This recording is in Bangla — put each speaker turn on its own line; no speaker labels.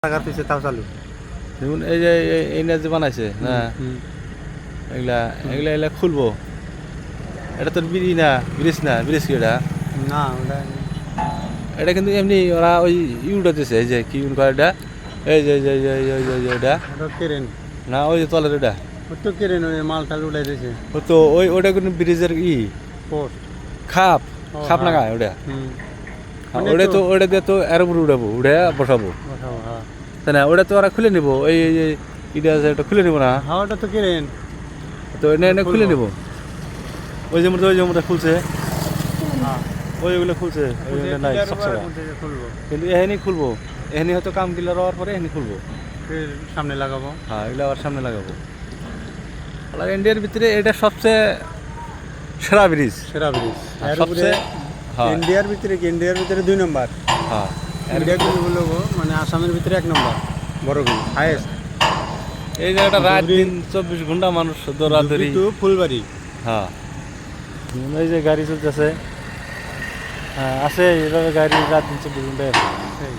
টাকার পিছে তাও চালু।
দেখুন এই যে এই যে বানাইছে না এগুলা এগুলা এগুলা খুলবো। এটা তো ব্রিজ না ব্রিজ কি এটা?
না ওটা
এটা কিন্তু এমনি ওরা ওই ইউটা দিছে এই যে কি করে এটা এই যে এই যে এই যে এই যে এটা
ওটা কেরেন,
না ওই যে তলের এটা
ওই তো কেরেন ওই মাল টাল উঠাই দিয়েছে।
ও তো ওইটা কিন্তু ব্রিজের
পোস্ট
খাপ
ও,
খাপ
হ্যাঁ।
লাগায় ওটা
মানে
ওটা
তো-
তো ওটা দিয়ে তো এর উপরে উঠাবো উঠে বসাবো
ওঠাও, হ্যাঁ
তাই না? ওটা তো ওরা খুলে নিবো এই যে ইটা আছে ওটা খুলে নিবো না
হ্যাঁ ওটা তো কেরেন।
তো এনে এনে খুলে নিবো ওই যে মোটা খুলছে
হ্যাঁ
ওইগুলো খুলছে ওইগুলো নাই সবসময়
খুলবো,
কিন্তু এখানেই খুলবো এখানে হয়তো কাম কিলার হওয়ার পরে এখানে খুলবো
ফের সামনে লাগাবো।
হ্যাঁ এগুলো আবার সামনে লাগাবো। আর ইন্ডিয়ার ভিতরে এটা সবচেয়ে সেরা ব্রিজ
সেরা ব্রিজ এর উপরে
সবচেয়ে হ্যাঁ
ইন্ডিয়ার ভিতরে কি ইন্ডিয়ার ভিতরে 2 নম্বর,
হ্যাঁ
ইন্ডিয়া কি বলবো মানে আসামের ভিতরে 1 নম্বর বড়গুলো হাইয়েস্ট।
এই জায়গাটা রাত দিন 24 ঘন্টা মানুষ দৌড়াদৌড়ি
তো ফুলবাড়ি
হ্যাঁ এই যে গাড়ি চলতেছে হ্যাঁ আছে এভাবে গাড়ি রাত দিন 24 ঘন্টায় আছে।
সেই